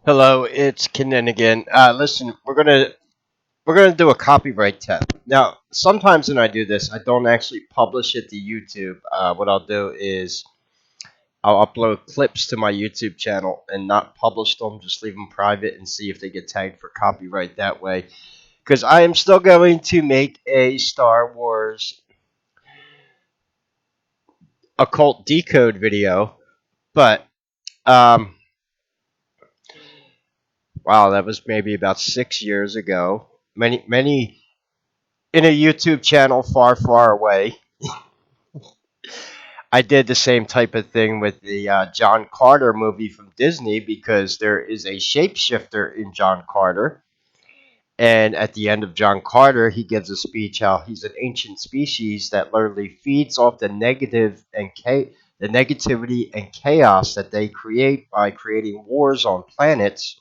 Hello, it's Kinninigan. Listen, we're gonna do a copyright test. Now, sometimes when I do this, I don't actually publish it to YouTube. What I'll do is I'll upload clips to my YouTube channel and not publish them, just leave them private and see if they get tagged for copyright that way. Because I am still going to make a Star Wars occult decode video, but um, wow, that was maybe about 6 years ago. Many in a YouTube channel far, far away. I did the same type of thing with the John Carter movie from Disney because there is a shapeshifter in John Carter. And at the end of John Carter, he gives a speech how he's an ancient species that literally feeds off the negativity and chaos that they create by creating wars on planets.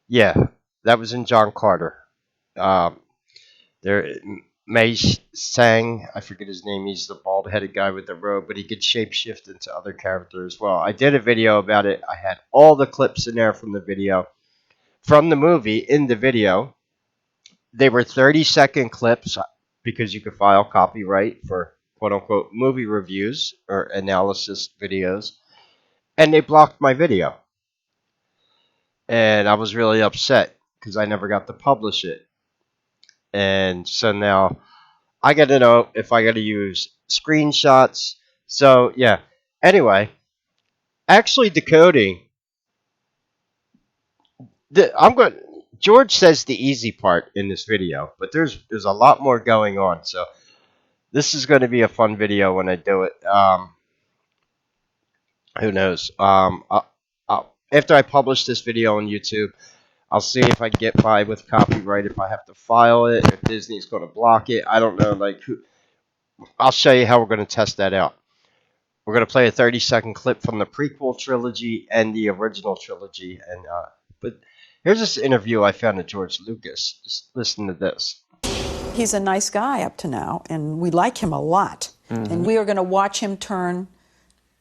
Yeah, that was in John Carter. Um, There, May Sang, I forget his name. He's the bald-headed guy with the robe, but he could shapeshift into other characters as well. I did a video about it. I had all the clips in there from the video, from the movie in the video. They were 30-second clips because you could file copyright for quote-unquote movie reviews or analysis videos, and they blocked my video. And I was really upset because I never got to publish it. And so now I got to know if I got to use screenshots. So, yeah. Anyway, actually decoding. I'm going. George says the easy part in this video, but there's a lot more going on. So this is going to be a fun video when I do it. Who knows? After I publish this video on YouTube, I'll see if I can get by with copyright. If I have to file it, if Disney's going to block it, I don't know. I'll show you how we're going to test that out. We're going to play a 30-second clip from the prequel trilogy and the original trilogy. But here's this interview I found of George Lucas. Just listen to this. He's a nice guy up to now, and we like him a lot. And we are going to watch him turn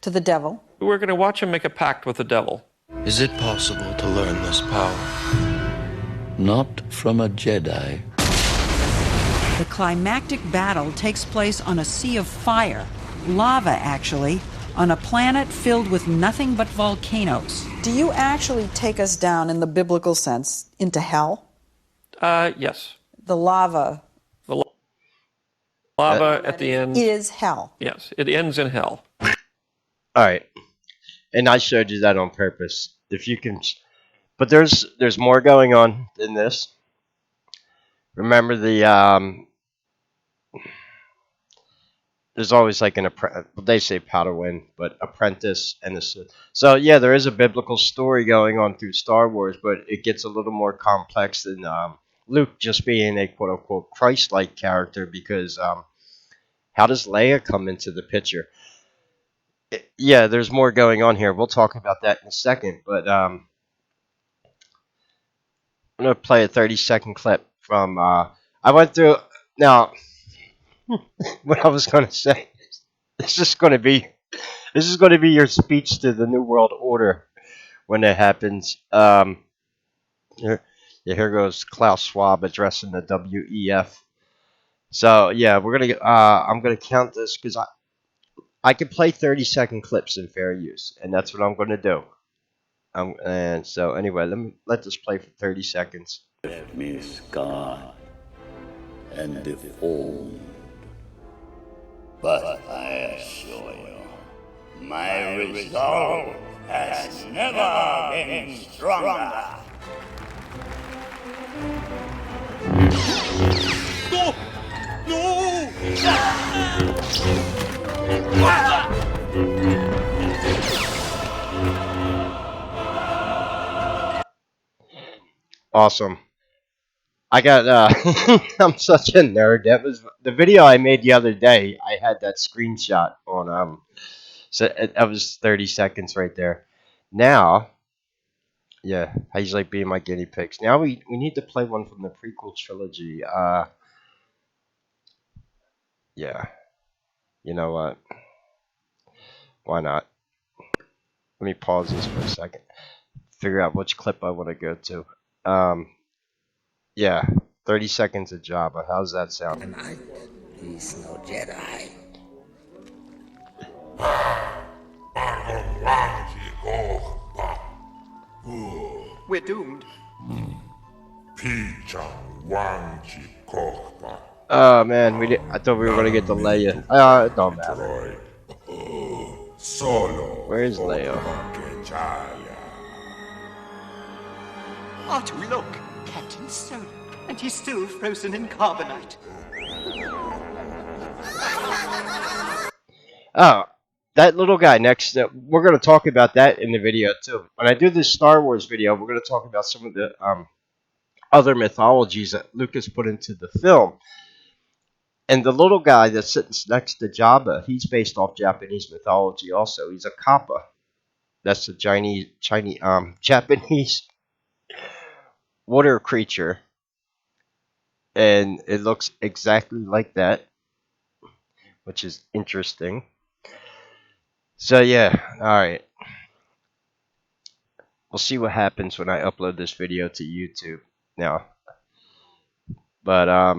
to the devil. We're going to watch him make a pact with the devil. Is it possible to learn this power? Not from a Jedi. The climactic battle takes place on a sea of fire, lava actually, on a planet filled with nothing but volcanoes. Do you actually take us down, in the biblical sense, into hell? Yes. The lava The lava at the end is hell. Yes, it ends in hell. All right, and I showed you that on purpose. If you can, but there's more going on than this. Remember there's always like they say Padawan, but apprentice and a Sith. So yeah, there is a biblical story going on through Star Wars, but it gets a little more complex than Luke just being a quote unquote Christ-like character. Because how does Leia come into the picture? Yeah, there's more going on here. We'll talk about that in a second, but I'm gonna play a 30-second clip from. I went through now. What I was gonna say. This is gonna be your speech to the New World Order when it happens. Here goes Klaus Schwab addressing the WEF. So yeah, we're gonna. I'm gonna count this because I can play 30-second clips in fair use, and that's what I'm gonna do. And so anyway, let this play for 30 seconds. Left me scarred and deformed, but I assure you, my resolve has never been stronger. No! No! Awesome. I got I'm such a nerd. That was the video I made the other day. I had that screenshot on so that was 30 seconds right there. Now, yeah, I usually being my guinea pigs. Now we need to play one from the prequel trilogy. Yeah. You know what? Why not? Let me pause this for a second. figure out which clip I want to go to. Um, yeah, 30 seconds of Jabba. How's that sound? Tonight, he's no Jedi. We're doomed. Oh man, I thought we were gonna get to Leia. It don't matter. Where is Leia? R2, look. Captain Solo. And he's still frozen in carbonite. Oh, that little guy next. We're gonna talk about that in the video too. When I do this Star Wars video, we're gonna talk about some of the other mythologies that Lucas put into the film. And the little guy that sits next to Jabba, he's based off Japanese mythology. Also, he's a kappa. That's the Japanese water creature, and it looks exactly like that, which is interesting. So yeah, all right. We'll see what happens when I upload this video to YouTube now. But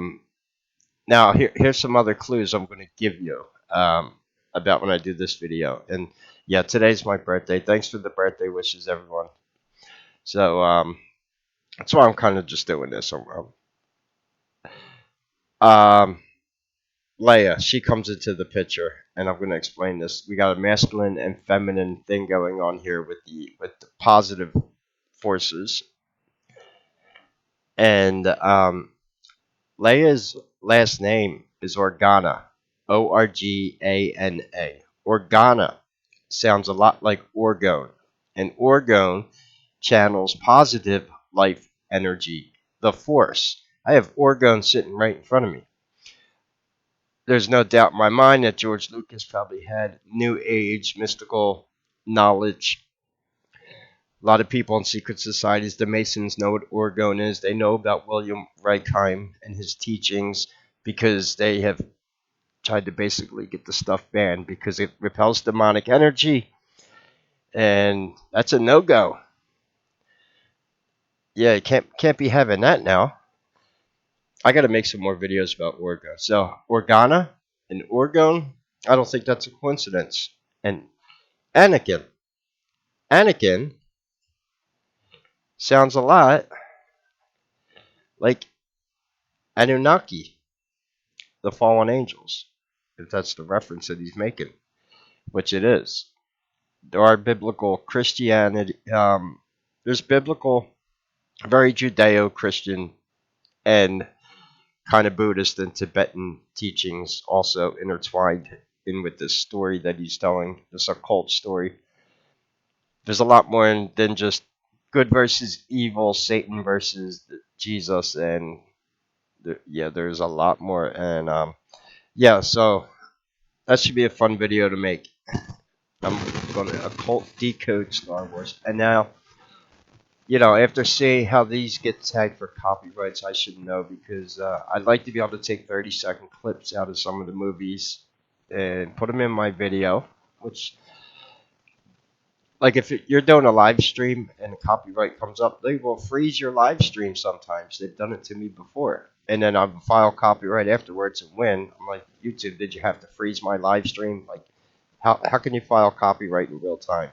now here's some other clues I'm going to give you about when I do this video. And yeah, today's my birthday. Thanks for the birthday wishes, everyone. So that's why I'm kind of just doing this. Leia, she comes into the picture, and I'm going to explain this. We got a masculine and feminine thing going on here with the positive forces, and Leia's last name is Organa, Organa. Organa sounds a lot like orgone, and orgone channels positive life energy, the force. I have orgone sitting right in front of me. There's no doubt in my mind that George Lucas probably had New Age mystical knowledge. A lot of people in secret societies, the Masons, know what orgone is. They know about William Reichheim and his teachings because they have tried to basically get the stuff banned because it repels demonic energy, and that's a no-go. Yeah, you can't be having that now. I got to make some more videos about orgone. So Organa and orgone, I don't think that's a coincidence. And Anakin. Anakin sounds a lot like Anunnaki, the fallen angels, if that's the reference that he's making, which it is. There are biblical Christianity. There's biblical, very Judeo-Christian, and kind of Buddhist and Tibetan teachings also intertwined in with this story that he's telling, this occult story. There's a lot more than just good versus evil, Satan versus Jesus, and yeah, there's a lot more. And yeah, so that should be a fun video to make. I'm going to occult decode Star Wars. And now, after seeing how these get tagged for copyrights, I should know because I'd like to be able to take 30-second clips out of some of the movies and put them in my video, which, like if you're doing a live stream and a copyright comes up, they will freeze your live stream sometimes. They've done it to me before. And then I file copyright afterwards and win. I'm like, YouTube, did you have to freeze my live stream? Like, how can you file copyright in real time?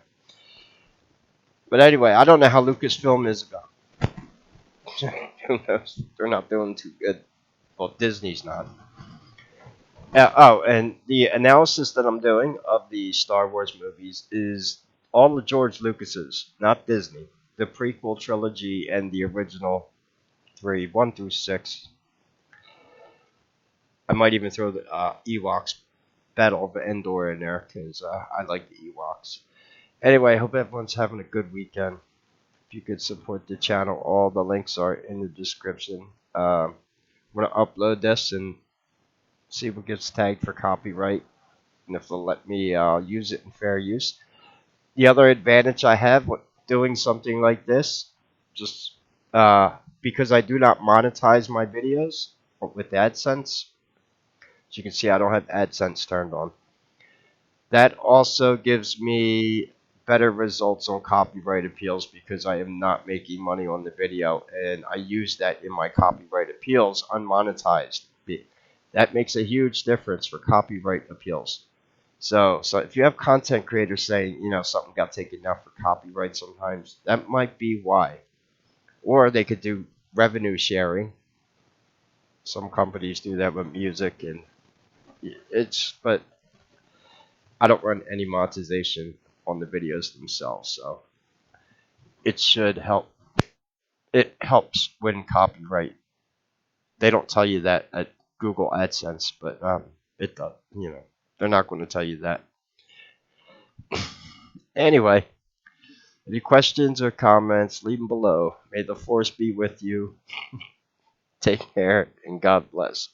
But anyway, I don't know how Lucasfilm is about. Who knows? They're not doing too good. Well, Disney's not. And the analysis that I'm doing of the Star Wars movies is all the George Lucas's, not Disney. The prequel trilogy and the original 3, 1 through 6. I might even throw the Ewoks Battle of Endor in there because I like the Ewoks. Anyway, I hope everyone's having a good weekend. If you could support the channel, all the links are in the description. I'm going to upload this and see what gets tagged for copyright and if they'll let me use it in fair use. The other advantage I have with doing something like this, just because I do not monetize my videos with AdSense. As you can see, I don't have AdSense turned on. That also gives me better results on copyright appeals because I am not making money on the video, and I use that in my copyright appeals unmonetized. That makes a huge difference for copyright appeals. So if you have content creators saying, something got taken down for copyright sometimes, that might be why. Or they could do revenue sharing. Some companies do that with music, and but I don't run any monetization on the videos themselves, so it should help. It helps win copyright. They don't tell you that at Google AdSense, but it does. They're not going to tell you that. Anyway, any questions or comments, leave them below. May the force be with you. Take care, and God bless.